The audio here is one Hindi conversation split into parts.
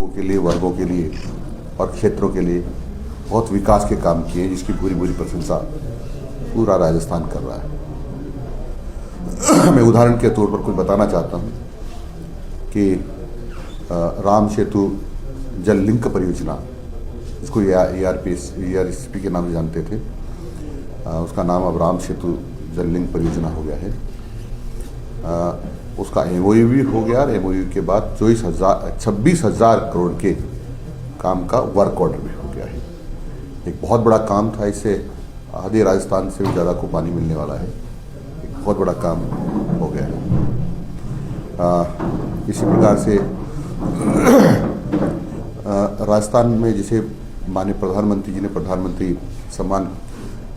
लोगों के लिए, वर्गों के लिए और क्षेत्रों के लिए बहुत विकास के काम किए, जिसकी पूरी पूरी प्रशंसा पूरा राजस्थान कर रहा है। मैं उदाहरण के तौर पर कुछ बताना चाहता हूँ कि राम सेतु जल लिंक परियोजना, इसको ERP के नाम से जानते थे, उसका नाम अब राम सेतु जल लिंक परियोजना हो गया है। उसका MOU भी हो गया और MOU के बाद 26,000 करोड़ के काम का वर्क ऑर्डर भी हो गया है। एक बहुत बड़ा काम था, इससे आधे राजस्थान से भी ज़्यादा को पानी मिलने वाला है। एक बहुत बड़ा काम हो गया है। इसी प्रकार से राजस्थान में जिसे माननीय प्रधानमंत्री जी ने प्रधानमंत्री सम्मान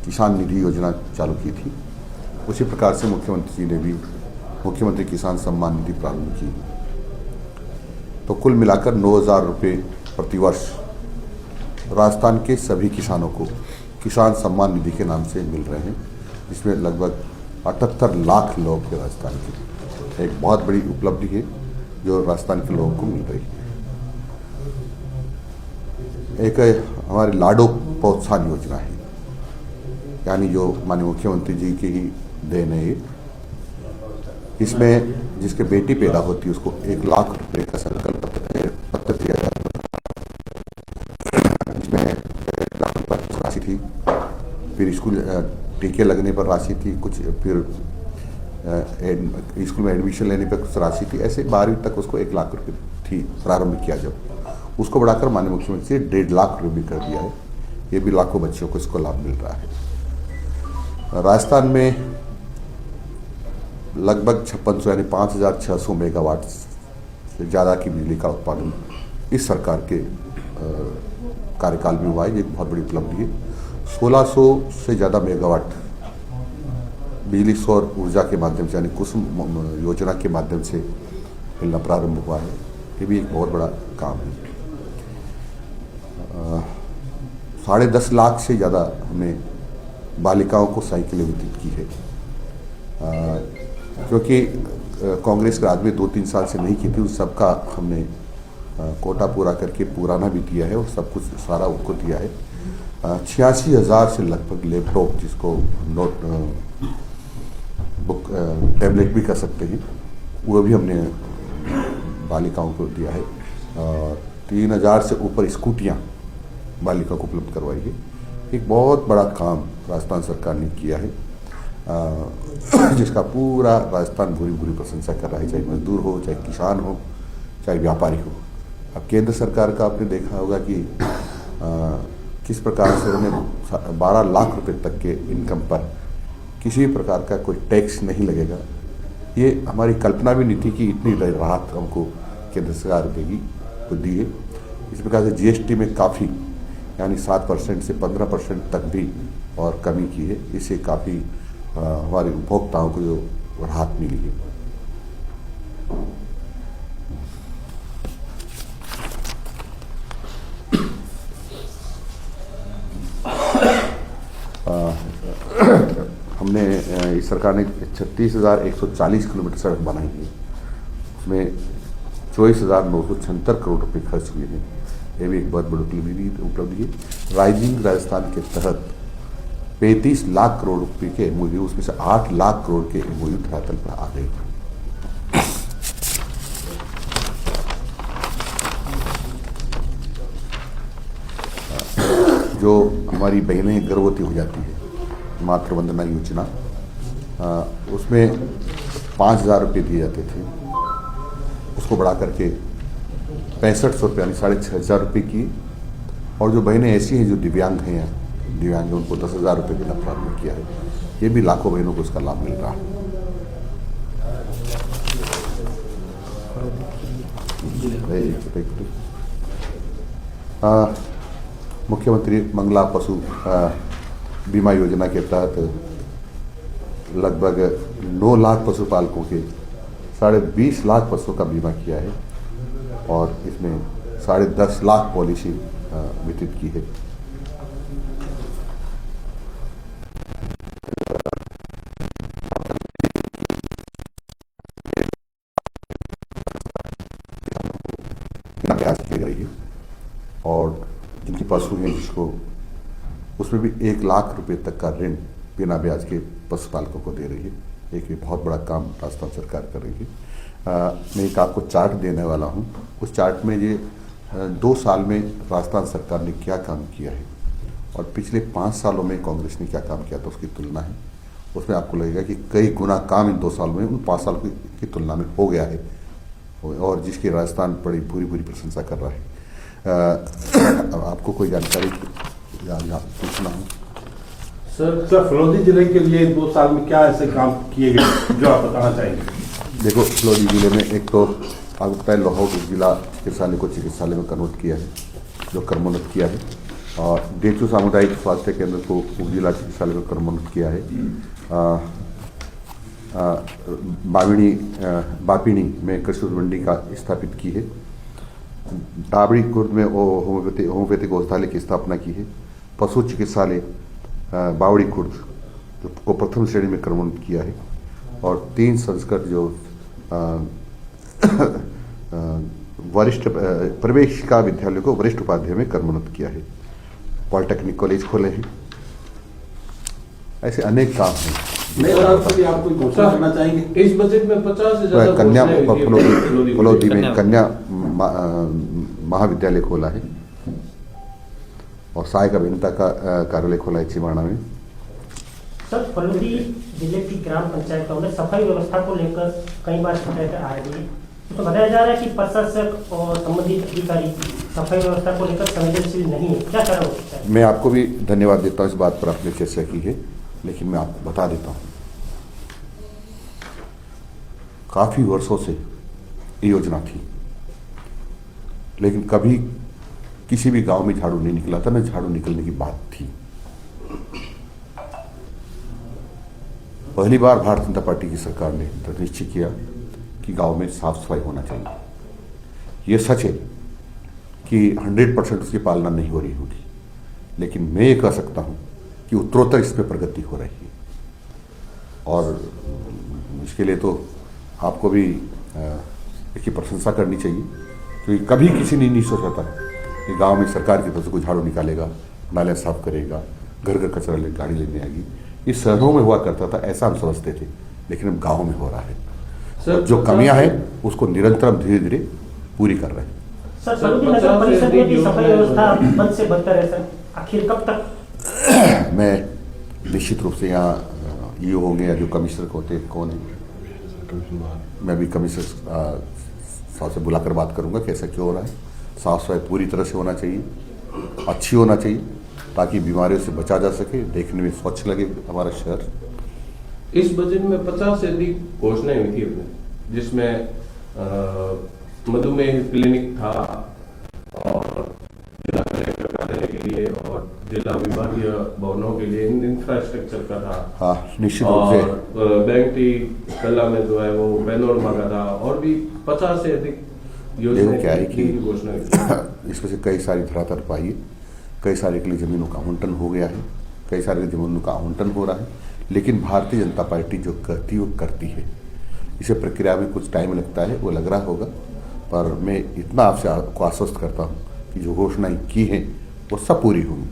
किसान निधि योजना चालू की थी, उसी प्रकार से मुख्यमंत्री जी ने भी मुख्यमंत्री किसान सम्मान निधि प्रारंभ की। तो कुल मिलाकर 9,000 रुपये प्रतिवर्ष राजस्थान के सभी किसानों को किसान सम्मान निधि के नाम से मिल रहे हैं, जिसमें लगभग 78 लाख लोग के राजस्थान के, एक बहुत बड़ी उपलब्धि है जो राजस्थान के लोगों को मिल रही है। एक हमारी लाडो प्रोत्साहन योजना है, यानी जो माननीय मुख्यमंत्री जी की ही देन है। इसमें जिसके बेटी पैदा होती है उसको 1 लाख रुपए का संकल्प पत्र दिया जाता है। इसमें 1 लाख रुपये राशि थी, फिर स्कूल टीके लगने पर राशि थी कुछ, फिर स्कूल में एडमिशन लेने पर कुछ राशि थी। ऐसे 12वीं तक उसको 1 लाख रुपये थी प्रारंभ किया, जब उसको बढ़ाकर माननीय मुख्यमंत्री 1.5 लाख रुपये भी कर दिया है। ये भी लाखों बच्चों को इसको लाभ मिल रहा है। राजस्थान में लगभग 5600 यानी 5,600 मेगावाट से ज़्यादा की बिजली का उत्पादन इस सरकार के कार्यकाल में हुआ है। ये एक बहुत बड़ी उपलब्धि है। 1600 से ज़्यादा मेगावाट बिजली सौर ऊर्जा के माध्यम से यानी कुसुम योजना के माध्यम से मिलना प्रारंभ हुआ है। ये भी एक बहुत बड़ा काम है। 10.5 लाख से ज़्यादा हमने बालिकाओं को साइकिलें वितरित की है, क्योंकि कांग्रेस के राज में 2-3 साल से नहीं की थी। उस सबका हमने कोटा पूरा करके पुराना भी दिया है और सब कुछ सारा उनको दिया है। 86,000 से लगभग लैपटॉप, जिसको नोट बुक टैबलेट भी कर सकते हैं, वो भी हमने बालिकाओं को दिया है। 3,000 से ऊपर स्कूटियाँ बालिका को उपलब्ध करवाई है। एक बहुत बड़ा काम राजस्थान सरकार ने किया है, जिसका पूरा राजस्थान भूरी भूरी प्रशंसा कर रहा है, चाहे मजदूर हो, चाहे किसान हो, चाहे व्यापारी हो। अब केंद्र सरकार का आपने देखा होगा कि किस प्रकार से उन्होंने 12 लाख रुपए तक के इनकम पर किसी प्रकार का कोई टैक्स नहीं लगेगा। ये हमारी कल्पना भी नहीं थी कि इतनी राहत हमको केंद्र सरकार देगी, तो दी है। इस प्रकार से GST में काफ़ी यानी 7% से 15% तक भी और कमी की है। इससे काफ़ी हमारे उपभोक्ताओं को जो राहत मिली है। हमने इस सरकार ने 36,140 किलोमीटर सड़क बनाई है, उसमें 24,976 करोड़ रुपए खर्च हुए हैं। ये भी एक बहुत बड़ी उपलब्धि है। राइजिंग राजस्थान के तहत 35 लाख करोड़ रुपए के MOU, उसमें से 8 लाख करोड़ के MOU धरातल पर आ गए। जो हमारी बहनें गर्भवती हो जाती है, मातृ वंदना योजना, उसमें 5,000 रुपये दिए जाते थे, उसको बढ़ा करके 6500 रुपये यानी 6,500 रुपये की। और जो बहनें ऐसी हैं जो दिव्यांग हैं, उनको 10,000 रुपये देना प्रारंभ किया है। ये भी लाखों बहनों को इसका लाभ मिल रहा है। मुख्यमंत्री मंगला पशु बीमा योजना के तहत लगभग 9 लाख पशुपालकों के 20.5 लाख पशुओं का बीमा किया है और इसमें 10.5 लाख पॉलिसी वितरित की है। प्रयास किया दे रही है, और जिनके पशु हैं जिसको उसमें भी 1 लाख रुपए तक का ऋण बिना ब्याज के पशुपालकों को दे रही है। एक ये बहुत बड़ा काम राजस्थान सरकार कर रही है। मैं एक आपको चार्ट देने वाला हूँ। उस चार्ट में ये 2 साल में राजस्थान सरकार ने क्या काम किया है और पिछले 5 सालों में कांग्रेस ने क्या काम किया था उसकी तुलना है। उसमें आपको लगेगा कि कई गुना काम इन 2 साल में उन 5 साल की तुलना में हो गया है, और जिसकी राजस्थान बड़ी पूरी प्रशंसा कर रहा है। अब आपको कोई जानकारी यहाँ पूछना हो? सर फलोदी जिले के लिए 2 साल में क्या ऐसे काम किए गए जो आप बताना चाहेंगे? देखो, फलोदी जिले में एक तो आपको पता है लोहाऊ जिला चिकित्सालय को चिकित्सालय में कन्वर्ट किया है, जो क्रमोन्नत किया है, और डेचू सामुदायिक स्वास्थ्य केंद्र को उपजिला चिकित्सालय में क्रमोन्नत किया है। बापिणी में कृषि मंडी का स्थापित की है। डाबड़ी खुर्द में होम्योपैथिक औषधालय की स्थापना की है। पशु चिकित्सालय बावड़ी खुर्द को प्रथम श्रेणी में क्रमोन्नत किया है, और 3 संस्कृत जो वरिष्ठ प्रवेशिका विद्यालय को वरिष्ठ उपाध्याय में क्रमोन्नत किया है। पॉलिटेक्निक कॉलेज खोले हैं। ऐसे अनेक काम हैं। आप कोई घोषणा करना चाहेंगे? इस बजट में 50 से ज्यादा कन्या फलोदी में कन्या महाविद्यालय खोला है, और सहायक अभियंता का कार्यालय खोला है छिमाणा में। सर, फलोदी जिले की ग्राम पंचायतों में सफाई व्यवस्था को लेकर कई बार शिकायतें आ रही है, तो बताया जा रहा है कि प्रशासक और संबंधित अधिकारी सफाई व्यवस्था को लेकर संवेदनशील नहीं है। क्या कारण हो सकता है? मैं आपको भी धन्यवाद देता हूँ, इस बात पर आपने चर्चा की है, लेकिन मैं आपको बता देता हूँ, काफी वर्षों से ये योजना थी, लेकिन कभी किसी भी गांव में झाड़ू नहीं निकला था, न झाड़ू निकलने की बात थी। पहली बार भारतीय जनता पार्टी की सरकार ने निश्चय किया कि गांव में साफ सफाई होना चाहिए। यह सच है कि 100% उसकी पालना नहीं हो रही होगी, लेकिन मैं ये कह सकता हूं कि उत्तरोत्तर इसमें प्रगति हो रही है, और इसके लिए तो आपको भी इसकी प्रशंसा करनी चाहिए, क्योंकि कभी किसी ने नहीं सोचा था कि गांव में सरकार की तरफ से कोई झाड़ू निकालेगा, नाले साफ करेगा, घर घर कचरा ले गाड़ी लेने आएगी। ये शहरों में हुआ करता था, ऐसा हम समझते थे, लेकिन अब गाँव में हो रहा है। सर, जो कमियां हैं उसको निरंतर हम धीरे धीरे पूरी कर रहे हैं। सर, फलोदी नगर परिषद में भी सफाई व्यवस्था बद से बदतर है सर, आखिर कब तक? मैं निश्चित रूप से यहाँ ये होंगे या जो कमिश्नर होते हैं, कौन है, मैं भी कमिश्नर साहब से बुलाकर बात करूंगा कि ऐसा क्यों हो रहा है। साफ सफाई पूरी तरह से होना चाहिए, अच्छी होना चाहिए, ताकि बीमारियों से बचा जा सके, देखने में स्वच्छ लगे हमारा शहर। इस बजट में 50 से अधिक घोषणाएं हुई थी अपने, जिसमें मधुमेह क्लिनिक था, और जिला कलेक्टर कार्यालय के लिए और जिला विभागीय भवनों के लिए इंफ्रास्ट्रक्चर का था। हाँ, निश्चित रूप से। और बैंक टी कल्ला में जो है वो बेनोरमा का था, और भी 50 से अधिक योजनाएं क्या है कि घोषणा इसमें से कई सारी धरातल पाई, कई सारे के लिए जमीनों का आवंटन हो गया है, कई सारे जमीनों का आवंटन हो रहा है, लेकिन भारतीय जनता पार्टी जो करती वो करती है। इसे प्रक्रिया में कुछ टाइम लगता है, वो लग रहा होगा, पर मैं इतना आपसे आपको आश्वस्त करता हूँ कि जो घोषणाएं की हैं वो सब पूरी होंगी।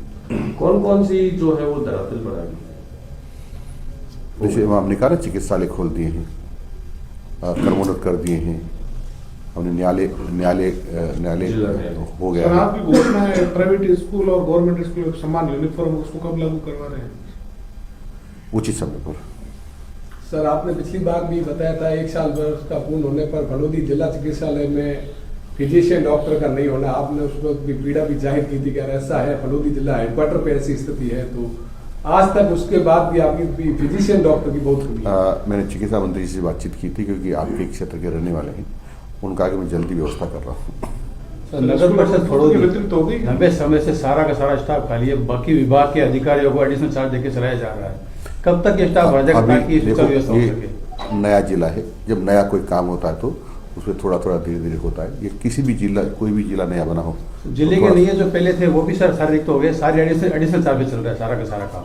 कौन कौन सी जो है वो धरातल बढ़ाएगी? जैसे हमने कहा ना, चिकित्सालय खोल दिए हैं, क्रमोन्नत कर दिए हैं हमने, न्यायालय हो गया है। आपकी घोषणा है प्राइवेट स्कूल और गवर्नमेंट स्कूल समान यूनिफॉर्म, उसको कब लागू करवा रहे हैं? उचित समय पर। सर, आपने पिछली बार भी बताया था 1 साल वर्ष का पूर्ण होने पर फलोदी जिला चिकित्सालय में फिजिशियन डॉक्टर का नहीं होना, आपने उस वक्त भी पीड़ा भी जाहिर की थी कि अगर ऐसा है, फलोदी जिला हेडक्वार्टर पे ऐसी स्थिति है, तो आज तक उसके बाद भी आपकी फिजिशियन डॉक्टर की बहुत कमी है। मैंने चिकित्सा मंत्री से बातचीत की थी, क्योंकि आपके क्षेत्र के रहने वाले हैं, उनका आगे मैं जल्दी व्यवस्था कर रहा हूँ। नगर परिषद फलोदी लंबे समय से सारा का सारा स्टाफ खाली है, बाकी विभाग के अधिकारियों को एडिशनल चार्ज देकर चलाया जा रहा है। कब तक ये स्टाफ बढ़ जाएगा ताकि व्यवस्था हो सके? नया जिला है, जब नया कोई काम होता है तो उसमें थोड़ा थोड़ा धीरे धीरे होता है। ये किसी भी जिला, कोई भी जिला नया बना हो, जिले के नहीं है जो पहले थे वो भी सर सारे रिक्त हो गए, सारे एडिशनल चार्ज चल रहा है सारा का सारा काम।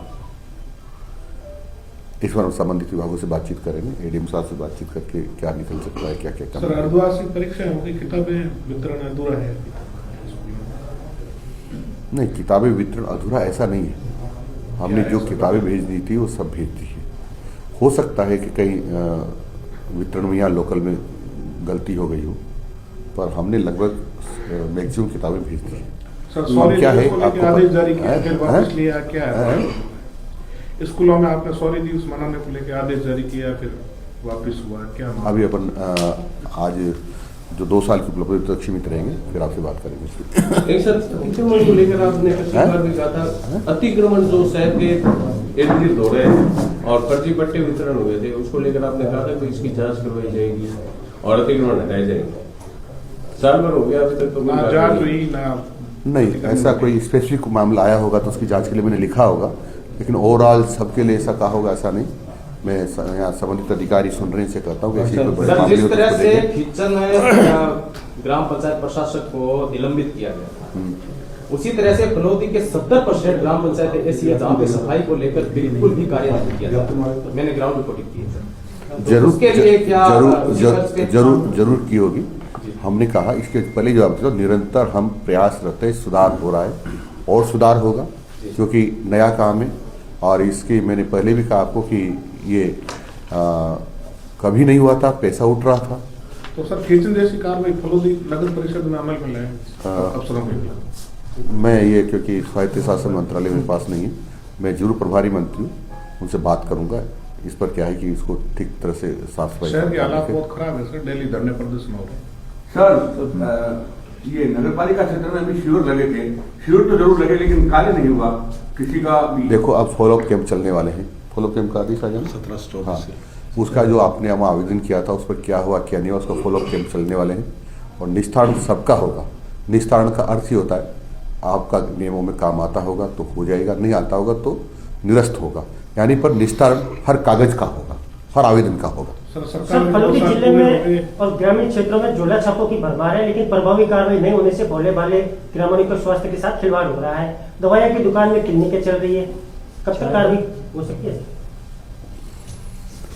इस बार हम संबंधित विभागों से बातचीत करेंगे, एडीएम साहब से बातचीत करके क्या निकल सकता है, क्या क्या सर, अर्धवार्षिक परीक्षा होगी, किताबें वितरण अधूरा है। नहीं, किताबें वितरण अधूरा ऐसा नहीं है। हमने जो किताबें भेज दी थी वो सब भेज दी है। हो सकता है कि कहीं वितरण में या लोकल में गलती हो गई हो, पर हमने लगभग मैक्सिमम किताबें भेज दी है। सर, क्या है आपको आदेश जारी किया, फिर वापस लिया, क्या है? स्कूलों में आपने सॉरी दिवस मनाने को लेकर आदेश जारी किया, फिर वापस हुआ, क्या? अभी अपन आज जो 2 साल की उपलब्धि तक सीमित रहेंगे, फिर आपसे बात करेंगे। एक सर, अतिक्रमण को लेकर आपने पिछली बार भी कहा था, अतिक्रमण जो शहर के इर्द गिर्द हो रहे हैं और फर्जी पट्टे वितरण हुए थे, उसको लेकर आपने कहा था कि इसकी जांच करवाई जाएगी और अतिक्रमण हटाए जाएंगे। साल भर हो गया, अभी तक तो ना जांच हुई ना। नहीं, ऐसा कोई स्पेसिफिक मामला आया होगा तो उसकी जांच के लिए मैंने लिखा होगा, लेकिन ओवरऑल सबके लिए ऐसा कहा होगा ऐसा नहीं। मैं यहाँ संबंधित अधिकारी सुन रहे से कहता हूँ कि ऐसी कोई बड़े मामले जिस हो तो तरह उसको से देखें। खिचन में ग्राम पंचायत प्रशासक को निलंबित किया गया, उसी तरह से फलोदी के 70% ग्राम पंचायत ऐसी है जहाँ पे सफाई को लेकर बिल्कुल भी कार्य नहीं किया जाता। मैंने ग्राउंड रिपोर्टिंग की है। जरूर उसके लिए क्या जरूर की होगी। हमने कहा इसके पहले जो आपको निरंतर हम प्रयासरत है, सुधार हो रहा है और सुधार होगा, क्योंकि नया काम है। और इसकी मैंने पहले भी कहा आपको कि ये कभी नहीं हुआ था, पैसा उठ रहा था। तो सर, खींचन जैसी कार्रवाई फलोदी नगर परिषद में अमल में लाए अफसरों के लिए? मैं ये, क्योंकि स्वायत्त शासन मंत्रालय मेरे पास नहीं है, मैं जरूर प्रभारी मंत्री हूँ, उनसे बात करूंगा इस पर। क्या है कि इसको ठीक तरह से साफ सफाई। शहर के हालात बहुत खराब है सर, डेली धरने प्रदर्शन हो रहे हैं। सर, ये नगर पालिका क्षेत्र में भी शिविर लगे थे, शिविर तो जरूर लगे लेकिन कार्य नहीं हुआ किसी का भी। देखो, अब फॉलोअप कैंप चलने वाले हैं। फॉलोअप कैंप का आदेश आ जाए 17 हाँ, उसका जो आपने हम आवेदन किया था उस पर क्या हुआ क्या नहीं हुआ, उसका फॉलोअप कैंप चलने वाले हैं। और निस्तारण सबका होगा। निस्तारण का अर्थ ही होता है आपका नियमों में काम आता होगा तो हो जाएगा, नहीं आता होगा तो निरस्त होगा। यानी पर निस्तारण हर कागज का होगा, हर आवेदन का होगा। सर, फलोदी जिले में और ग्रामीण क्षेत्रों में झोला छापों की भरमार है, लेकिन प्रभावी कार्रवाई नहीं होने से भोले भाले ग्रामीणों के स्वास्थ्य के साथ खिलवाड़ हो रहा है। दवाइयां की दुकान में क्लिनिकें चल रही है, कब तक कार्रवाई हो सकती है?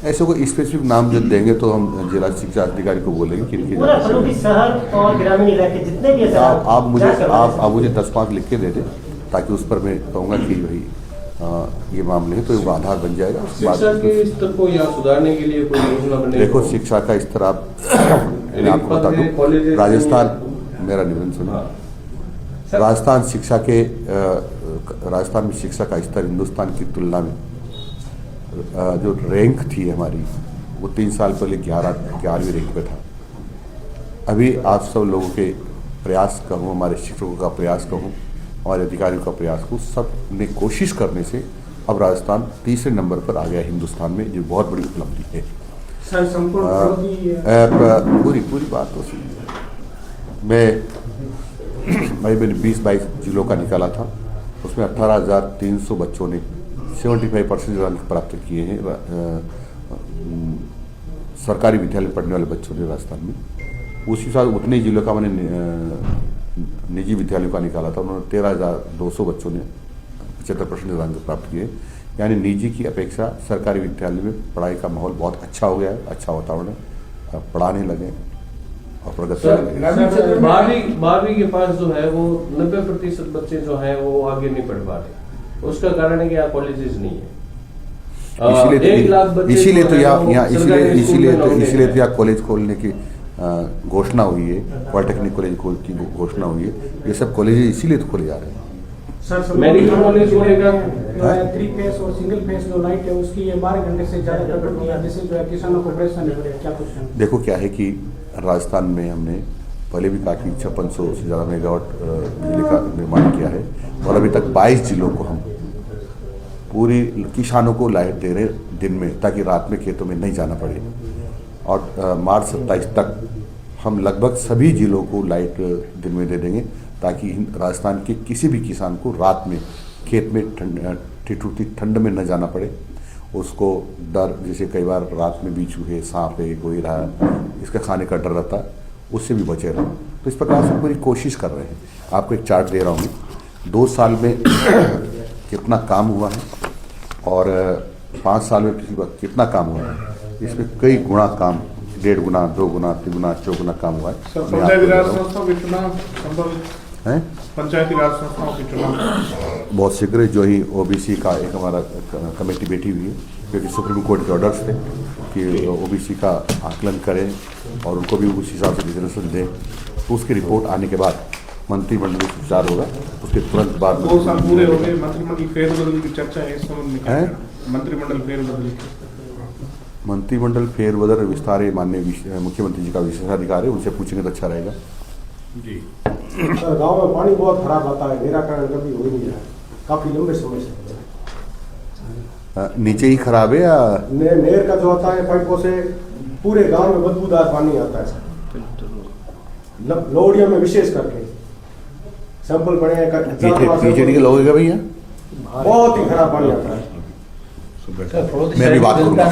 ऐसे कोई स्पेसिफिक नाम जो देंगे तो हम जिला शिक्षा अधिकारी को बोलेंगे कि इनकी पूरा फलोदी शहर और ग्रामीण इलाके जितने भी है, आप मुझे 10-5 लिख के दे दें, ताकि उस पर मैं कहूँगा कि भाई ये मामले हैं तो वो आधार बन जाएगा। उसके शिक्षा बाद के स्तर को यहाँ सुधारने के लिए कोई योजना बने? देखो, शिक्षा का स्तर मैं आपको बता दूं, राजस्थान, मेरा निवेदन सुना, राजस्थान में शिक्षा का स्तर हिंदुस्तान की तुलना में जो रैंक थी हमारी, वो 3 साल पहले 11वीं रैंक पे था। अभी आप सब लोगों के प्रयास कहूँ, हमारे शिक्षकों का प्रयास कहूँ, हमारे अधिकारियों का प्रयास को सब ने कोशिश करने से अब राजस्थान 3रे नंबर पर आ गया हिंदुस्तान में, जो बहुत बड़ी उपलब्धि है। सर, संपूर्ण पूरी बात तो सुनिए। मैंने 20-22 जिलों का निकाला था, उसमें 18,300 बच्चों ने 75% रैंक प्राप्त किए हैं। सरकारी विद्यालय पढ़ने वाले बच्चों ने राजस्थान में। उसी साल उतने जिलों का मैंने निजी विद्यालयों का निकाला था, उन्होंने 13,200 बच्चों ने 75% रैंक प्राप्त किए। यानी निजी की अपेक्षा सरकारी विद्यालय में पढ़ाई का माहौल बहुत अच्छा हो गया है, अच्छा वातावरण है, पढ़ाने लगे और प्रगति। 12वीं के पास जो है वो 90% बच्चे जो है वो आगे नहीं पढ़ पा रहे। उसका कारण है कि यहाँ कॉलेजेस नहीं है। इसीलिए तो यहाँ कॉलेज खोलने की घोषणा हुई है, पॉलिटेक्निक कॉलेज की घोषणा हुई है। ये सब कॉलेज इसीलिए तो खोले जा रहे हैं। सर, मेडिकल कॉलेज को लेकर 3 फेस और सिंगल फेस जो लाइट है उसकी ये 12 घंटे से ज्यादा कट गई है, जिससे जो है किसानों को परेशानी हो रही है। क्या कुछ है? देखो, क्या है कि राजस्थान में हमने पहले भी कहा कि 5600 से ज़्यादा मेगावाट बिजली का निर्माण किया है, और अभी तक 22 जिलों को हम पूरी किसानों को लाइट दे रहे दिन में, ताकि रात में खेतों में नहीं जाना पड़े। और मार्च 27 तक हम लगभग सभी जिलों को लाइट दिन में दे देंगे, ताकि राजस्थान के किसी भी किसान को रात में खेत में ठंड में न जाना पड़े। उसको डर, जैसे कई बार रात में बिच्छू है, सांप है, कोई रहा, इसका खाने का डर रहता है, उससे भी बचे रहो। तो इस प्रकार से पूरी कोशिश कर रहे हैं। आपको एक चार्ट दे रहा हूँ, 2 साल में कितना काम हुआ है और 5 साल में पिछली बार कितना काम हुआ है। इसमें कई गुना काम, 1.5 गुना, 2 गुना, 3 गुना, 4 गुना काम हुआ है। हैं पंचायती राज संस्थाओं के चुनाव बहुत शीघ्र जो ही ओबीसी का एक हमारा कमेटी बैठी हुई है, क्योंकि सुप्रीम कोर्ट के ऑर्डर्स थे कि ओबीसी का आकलन करें और उनको भी उस हिसाब से रिजर्वेशन दें। तो उसकी रिपोर्ट आने के बाद मंत्रिमंडल में विचार होगा, उसके तुरंत बाद 2 साल पूरे हो गए, मंत्रिमंडल फेरबदल की चर्चा है, इस संबंध में क्या कहना है? मंत्रिमंडल फेरबदल मंत्रिमंडल फेरबदल विस्तार माननीय मुख्यमंत्री जी का विशेषाधिकार है, उनसे पूछेंगे तो अच्छा रहेगा। जी सर, गांव में पानी बहुत खराब आता है, निराकरण कभी हो नहीं रहा, काफी लंबे समय से नीचे ही खराब है या नहर का जो आता है पाइपों से पूरे गांव में बदबूदार पानी आता है। लोहड़ियों में विशेष करके सैंपल पड़े हैं, पीछे के लोगों का भैया बहुत ही खराब पानी आता है। मैं भी बात करूंगा,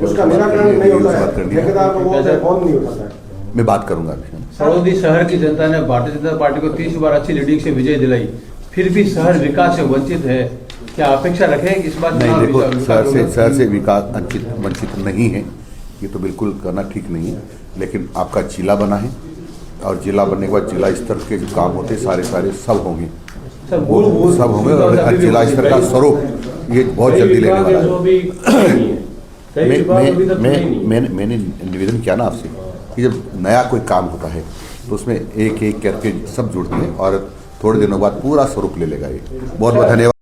उसका निराकरण नहीं होता है, ठेकेदार को बोलते हैं फोन नहीं उठाता है। मैं बात करूंगा। फलोदी शहर की जनता ने भारतीय जनता पार्टी को 30 बार अच्छी लीडिंग से विजय दिलाई, फिर भी शहर विकास से वंचित है। क्या अपेक्षा रखें इस बात? नहीं, देखो शहर से विकास वंचित नहीं है, ये तो बिल्कुल करना ठीक नहीं है। लेकिन आपका जिला बना है और जिला बनने के बाद जिला स्तर के जो काम होते सारे सब होंगे, सब होंगे और जिला स्तर का स्वरूप ये बहुत जल्दी लेने वाला है। मैंने निवेदन किया ना आपसे कि जब नया कोई काम होता है तो उसमें एक एक करके सब जुड़ते हैं और थोड़े दिनों बाद पूरा स्वरूप ले लेगा ये। बहुत बहुत धन्यवाद।